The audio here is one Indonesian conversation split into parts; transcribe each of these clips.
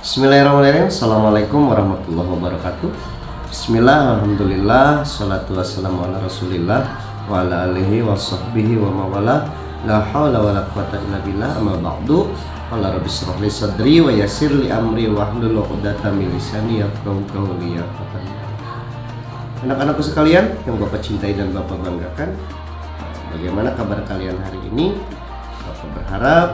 Bismillahirrahmanirrahim. Assalamualaikum warahmatullahi wabarakatuh. Bismillah, alhamdulillah, salatu wassalamu ala rasulillah wa ala alihi wa sahbihi wa mawala. La hawla wa la quwata illa billah, amma ba'du. Qala rabbi shrah li sadri wa yassir li amri wa hlul 'uqdatam min lisani yafqahu qawli. Anak-anakku sekalian yang Bapak cintai dan Bapak banggakan, bagaimana kabar kalian hari ini? Bapak berharap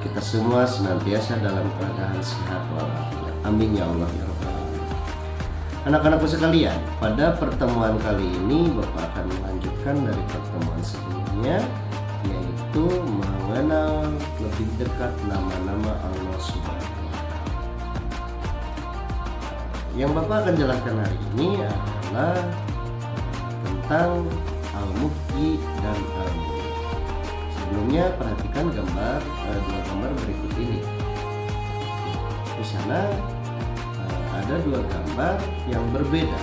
kita semua senantiasa dalam keadaan sehat walafiat. Amin ya Allah ya Rabbal alamin. Anak-anakku sekalian, pada pertemuan kali ini Bapak akan melanjutkan dari pertemuan sebelumnya, yaitu mengenal lebih dekat nama-nama Allah Subhanahu wa Ta'ala. Yang Bapak akan jelaskan hari ini adalah tentang Al-Muhyi dan Al-Mumiit. Sebelumnya perhatikan dua gambar berikut ini. Di sana ada dua gambar yang berbeda.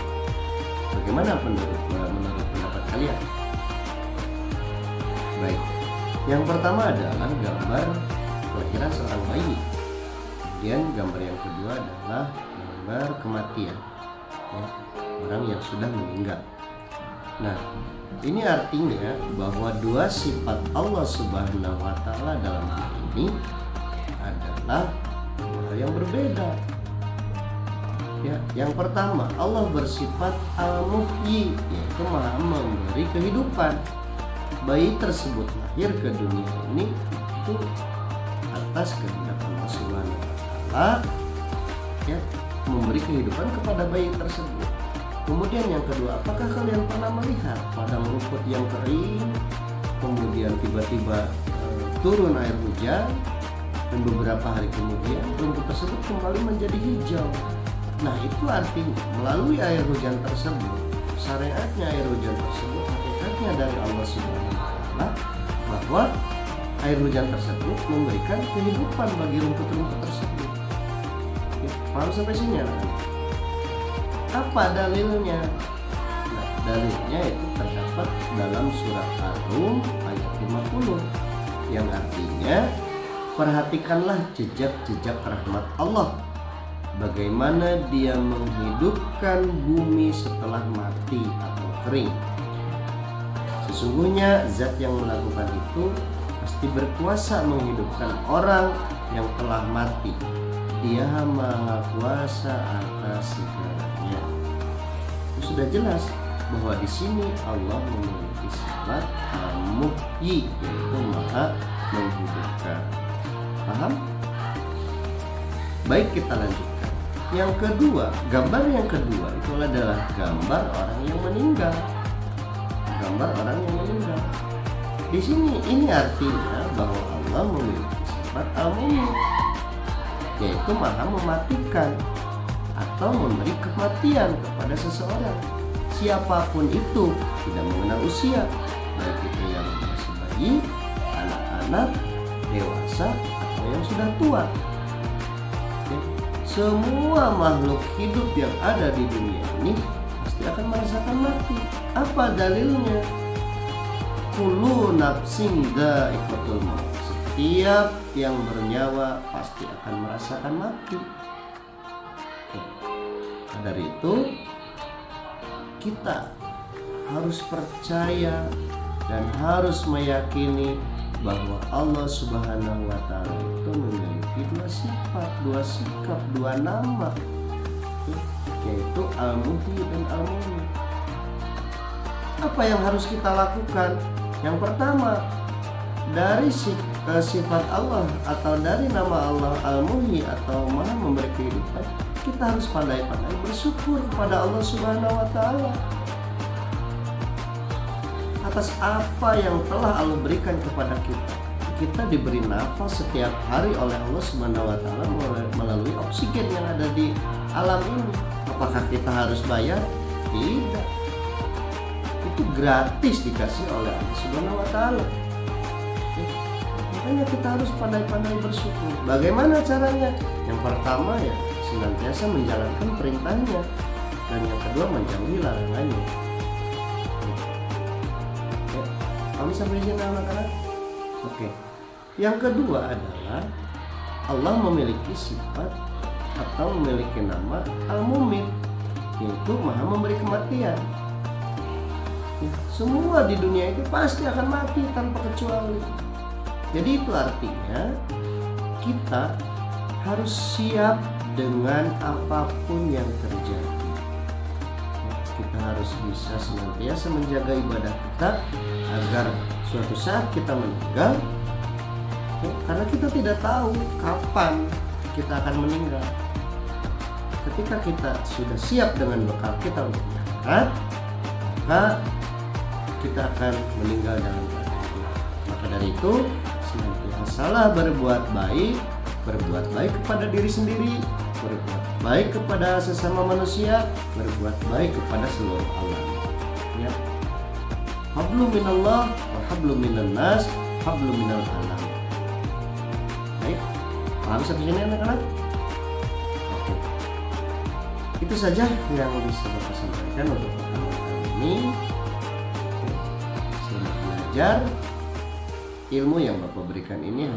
Bagaimana menurut pendapat kalian? Baik, yang pertama adalah gambar kelahiran seorang bayi. Kemudian gambar yang kedua adalah gambar kematian, ya, orang yang sudah meninggal. Nah, ini artinya bahwa dua sifat Allah Subhanahu wa Ta'ala dalam hal ini adalah hal yang berbeda. Ya, yang pertama, Allah bersifat Al-Muhyi, yaitu Maha memberi kehidupan. Bayi tersebut lahir ke dunia ini itu atas kehendak Allah Subhanahu wa Ta'ala, ya, memberi kehidupan kepada bayi tersebut. Kemudian yang kedua, apakah kalian pernah melihat padang rumput yang kering, kemudian tiba-tiba turun air hujan, dan beberapa hari kemudian rumput tersebut kembali menjadi hijau? Nah, itu artinya melalui air hujan tersebut, syariatnya air hujan tersebut hakikatnya dari Allah Subhanahu wa Ta'ala, bahwa air hujan tersebut memberikan kehidupan bagi rumput-rumput tersebut. Ya, paham sampai sini ya? Apa dalilnya? Nah, dalilnya itu terdapat dalam surat Ar-Rum ayat 50, yang artinya perhatikanlah jejak-jejak rahmat Allah, bagaimana Dia menghidupkan bumi setelah mati atau kering. Sesungguhnya zat yang melakukan itu pasti berkuasa menghidupkan orang yang telah mati. Dia Maha Kuasa atas segalanya. Sudah jelas bahwa di sini Allah memiliki sifat Al-Muhyi, yaitu Maha menghidupkan. Paham? Baik, kita lanjutkan. Yang kedua, gambar yang kedua itu adalah gambar orang yang meninggal. Gambar orang yang meninggal. Di sini ini artinya bahwa Allah memiliki sifat Al-Mumiit, yaitu Maha mematikan atau memberi kematian kepada seseorang, siapapun itu, tidak mengenal usia, baik itu yang masih bayi, anak-anak, dewasa, atau yang sudah tua. Oke. Semua makhluk hidup yang ada di dunia ini pasti akan merasakan mati. Apa dalilnya? Kullu nafsin dha'iqatul maut. Setiap yang bernyawa pasti akan merasakan mati. Dari itu kita harus percaya dan harus meyakini bahwa Allah Subhanahu wa Ta'ala itu memiliki dua sifat, dua sikap, dua nama, yaitu Al-Muhyi dan Al-Mumiit. Apa yang harus kita lakukan? Yang pertama, dari sifat Allah atau dari nama Allah Al-Muhyi atau Maha memberi kehidupan, kita harus pandai-pandai bersyukur kepada Allah Subhanahu wa Ta'ala atas apa yang telah Allah berikan kepada kita. Kita diberi nafas setiap hari oleh Allah Subhanahu wa Ta'ala melalui oksigen yang ada di alam ini. Apakah kita harus bayar? Tidak. Itu gratis dikasih oleh Allah Subhanahu wa Ta'ala. Makanya kita harus pandai-pandai bersyukur. Bagaimana caranya? Yang pertama, ya, senantiasa menjalankan perintahnya, dan yang kedua menjauhi larangannya. Ya, kami sampai sini anak-anak. Oke. Yang kedua adalah Allah memiliki sifat atau memiliki nama Al-Mumit, yaitu Maha Memberi Kematian. Semua di dunia itu pasti akan mati tanpa kecuali. Jadi itu artinya kita harus siap dengan apapun yang terjadi. Kita harus bisa senantiasa menjaga ibadah kita agar suatu saat kita meninggal, karena kita tidak tahu kapan kita akan meninggal. Ketika kita sudah siap dengan bekal kita untuk akhirat, maka kita akan meninggal dalam keadaan tenang. Maka dari itu, senantiasalah berbuat baik kepada diri sendiri, berbuat baik kepada sesama manusia, berbuat baik kepada seluruh alam. Ya. Hablum minallah wa hablum minan nas, hablum minal alam. Baik, paham sampai sini anak-anak? Oke. Itu saja yang bisa Bapak sampaikan untuk pertemuan kali ini. Selamat belajar. Ilmu yang Bapak berikan ini